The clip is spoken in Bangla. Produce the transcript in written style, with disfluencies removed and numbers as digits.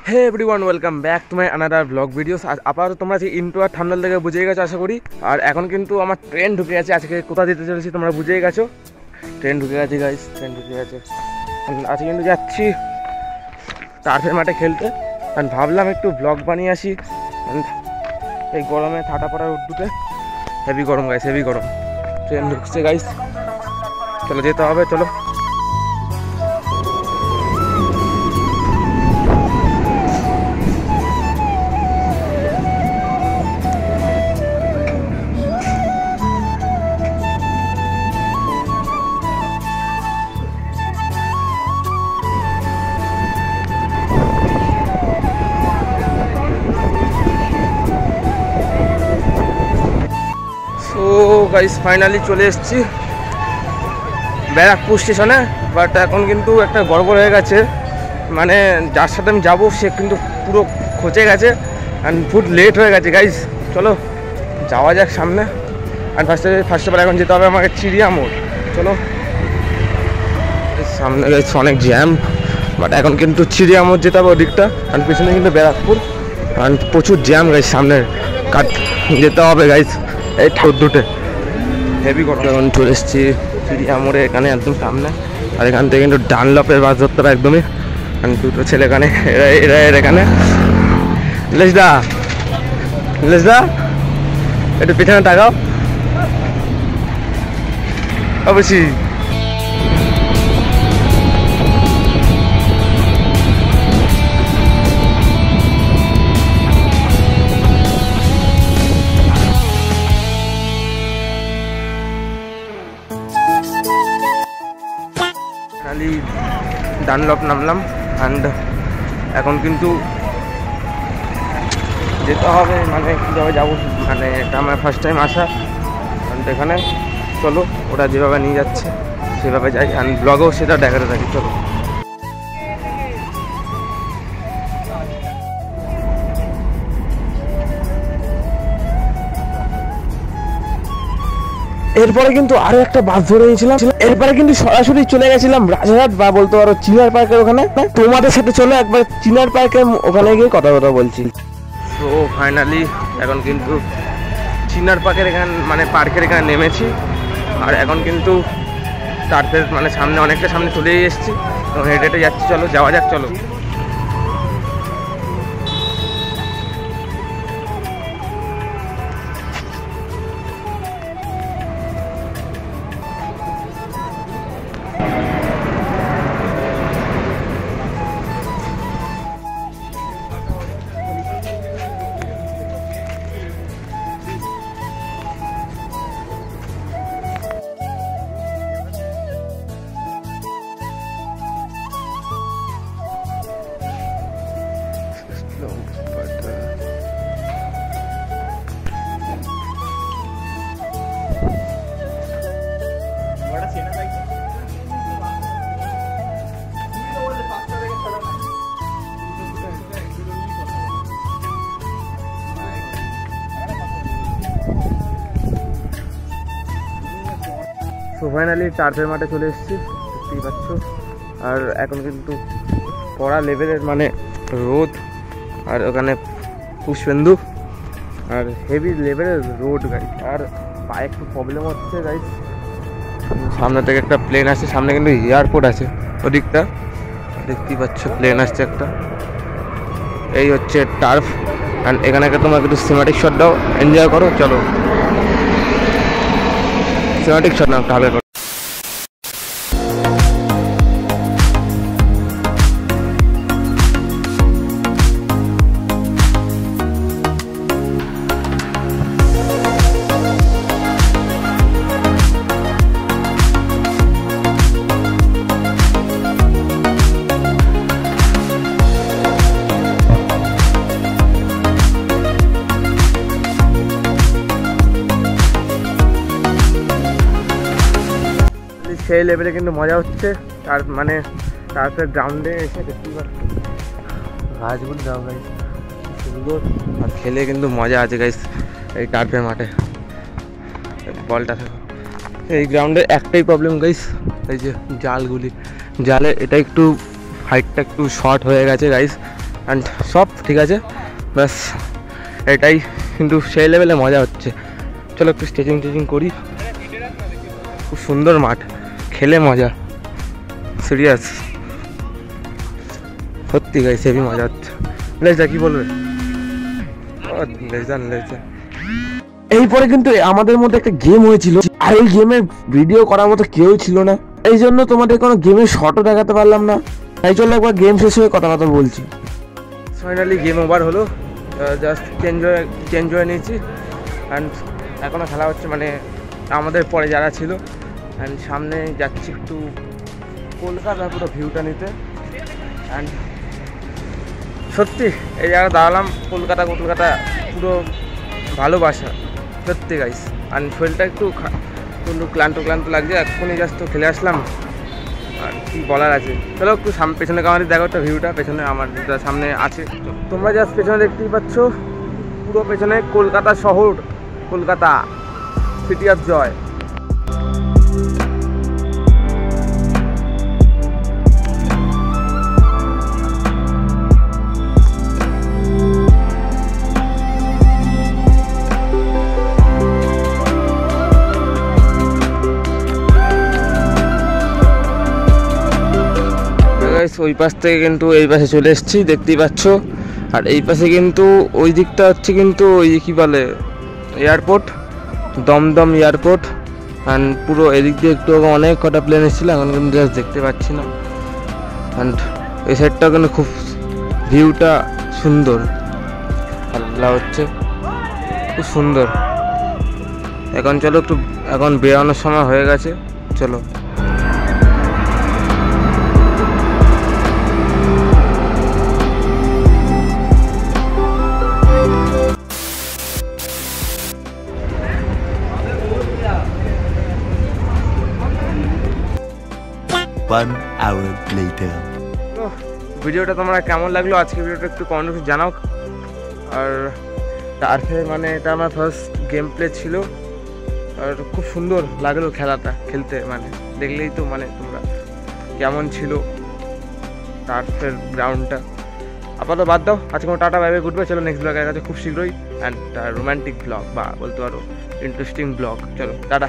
Hey everyone, welcome back to my another blog videos. আপাতত তোমরা যে ইন্ট্রো আর থাম্বনেল থেকে বুঝেই গেছো আশা করি। আর এখন কিন্তু আমার ট্রেন ঢুকে গেছে। আজকে কোথায় যেতে চলেছি তোমরা বুঝেই গেছো। ট্রেন ঢুকে গেছে গাইস, ট্রেন ঢুকে গেছে। আজকে কিন্তু যাচ্ছি টার্ফের মাঠে খেলতে। আর ভাবলাম একটু ব্লগ বানিয়ে আসি। এই গরমে ঠাটা পড়া রোদ্দুতে হেভি গরম গাইস, হেভি গরম। ট্রেন ঢুকছে গাইস, চলো যেতে হবে, চলো। গাইস ফাইনালি চলে এসেছি ব্যারাকপুর স্টেশনে। বাট এখন কিন্তু একটা গড়বড় হয়ে গেছে, মানে যার সাথে আমি যাবো সে কিন্তু পুরো খচে গেছে অ্যান্ড ফুড লেট হয়ে গেছে গাইস। চলো যাওয়া যাক সামনে। আর ফার্স্ট অফ অল এখন যেতে হবে আমাকে চিড়িয়া মোড়। চলো সামনে গাইস অনেক জ্যাম, বাট এখন কিন্তু চিড়িয়া মোড় যেতে হবে ওদিকটা। আর পেছনে কিন্তু ব্যারাকপুর অ্যান্ড প্রচুর জ্যাম গাইস, সামনে কাট যেতে হবে গাইস। এই ঠাকুর দুটে হেভি গরম। এখন চলে এসেছি চিড়িয়া মোড়ে, এখানে একদম সামনে। আর এখান থেকে কিন্তু ডানলপের বাস ধরতে হবে একদমই। দুটো ছেলে এখানে, এরা এখানে। লেজদা লেজদা একটু পিছনে তাকাও অবশ্যই। ডানলপ নামলাম অ্যান্ড এখন কিন্তু যেতে হবে, মানে কীভাবে যাবো, মানে এটা আমার ফার্স্ট টাইম আসা। অ্যান্ড এখানে চলো ওরা যেভাবে নিয়ে যাচ্ছে সেভাবে যাই, অ্যান্ড ব্লগেও সেটা দেখাতে থাকি। চলো এরপরে কিন্তু আরো একটা বাস ধরে নিয়েছিলাম। এরপরে কিন্তু সরাসরি চলে গেছিলাম রাজারহাট বা বলতে পারো চিনার পার্কের ওখানে। তোমাদের সাথে চলো একবার চিনার পার্কের ওখানে গিয়ে কথা বলছি। তো ফাইনালি এখন কিন্তু চিনার পার্কের এখানে, মানে পার্কের এখানে নেমেছি। আর এখন কিন্তু টার্ফের মানে সামনে অনেকটা সামনে চলেই এসেছি, তো হেঁটে হেঁটে যাচ্ছি। চলো যাওয়া যাক, চলো। তো ফাইনালি টার্ফের মাঠে চলে এসেছি, দেখতেই পাচ্ছ। আর এখন কিন্তু কড়া লেভেলের মানে রোদ, আর ওখানে পুষ্পেন্দু, আর হেভি লেভেলের রোড গাইস। আর পায়ে একটু প্রবলেম হচ্ছে গাইস, সামনে থেকে একটা প্লেন আসছে, সামনে কিন্তু এয়ারপোর্ট আছে ওদিকটা, দেখতেই পাচ্ছ প্লেন আসছে একটা। এই হচ্ছে টার্ফ, অ্যান্ড এখানে তোমরা একটু সিনেমাটিক শট দাও, এনজয় করো। চলো সিনেমাটিক শট নাও তাহলে। সেই লেভেলে কিন্তু মজা হচ্ছে। আর মানে তারপরে গ্রাউন্ডে এসে দেখতেই পাচ্ছি গাছগুলো, যাও গাইস সুন্দর। আর খেলে কিন্তু মজা আছে গাইস এই টার্ফের মাঠে। বলটা থাকো এই গ্রাউন্ডে একটাই প্রবলেম গাইস, এই যে জালগুলি, জালে এটা একটু হাইটটা একটু শর্ট হয়ে গেছে গাইস। অ্যান্ড সব ঠিক আছে, ব্যাস এটাই, কিন্তু সেই লেভেলে মজা হচ্ছে। চলো একটু স্টেচিং করি। খুব সুন্দর মাঠ, খেলে মজা, সিরিয়াস সত্যি গাইস, হেভি মজা হচ্ছে। লেজা কি বলবে? লেজা এরপরে কিন্তু আমাদের মধ্যে একটা গেম হয়েছিল, আর এই গেমের ভিডিও করার মতো কেউ ছিল না, এই জন্য তোমাদের কোনো গেমের শটও দেখাতে পারলাম না। তাই চলো একবার গেম শেষ হয়ে কথা বলছি। ফাইনালি গেম ওভার হলো, জাস্ট চেঞ্জ হয়ে নিয়েছি অ্যান্ড এখনও খেলা হচ্ছে, মানে আমাদের পরে যারা ছিল। অ্যান্ড সামনে যাচ্ছি একটু কলকাতার পুরো ভিউটা নিতে। অ্যান্ড সত্যি এই জায়গায় দাঁড়ালাম, কলকাতা পুরো ভালোবাসা সত্যি গাইস। অ্যান্ড শরীরটা একটু ক্লান্ত লাগছে, এক্ষুনি জাস্ট তো খেলে আসলাম, আর কি বলার আছে। চলো একটু পেছনে কামারি দেখো একটা ভিউটা, পেছনে আমার সামনে আছে, তোমরা জাস্ট পেছনে দেখতেই পাচ্ছ, পুরো পেছনে কলকাতা শহর, কলকাতা সিটি অফ জয়। ওই পাশ থেকে কিন্তু এই পাশে চলে এসেছি, দেখতেই পাচ্ছ। আর এই পাশে কিন্তু ওই দিকটা হচ্ছে কিন্তু ওই কি বলে এয়ারপোর্ট, দমদম এয়ারপোর্ট। অ্যান্ড পুরো এদিক দিয়ে একটু অনেক কটা প্লেন এসেছিলো, এখন কিন্তু জাস্ট দেখতে পাচ্ছি না। অ্যান্ড এই সাইডটাও কিন্তু খুব ভিউটা সুন্দর, ভালো হচ্ছে, খুব সুন্দর। এখন চলো একটু, এখন বেরোনোর সময় হয়ে গেছে, চলো। ভিডিওটা তোমরা কেমন লাগলো আজকে ভিডিওটা একটু কমেন্ট জানাও। আর টার্ফে মানে এটা আমার ফার্স্ট গেম প্লে ছিল, আর খুব সুন্দর লাগলো খেলাটা খেলতে, মানে দেখলেই তো মানে তোমরা কেমন ছিল টার্ফের গ্রাউন্ডটা। আপাতত বাদ দাও, আজকে কোনো টাটা বাইবে গুড বাই। চলো নেক্সট ব্লগের কাছে খুব শীঘ্রই, অ্যান্ড রোম্যান্টিক ব্লগ বা বলতে পারো ইন্টারেস্টিং ব্লগ। চলো টাটা।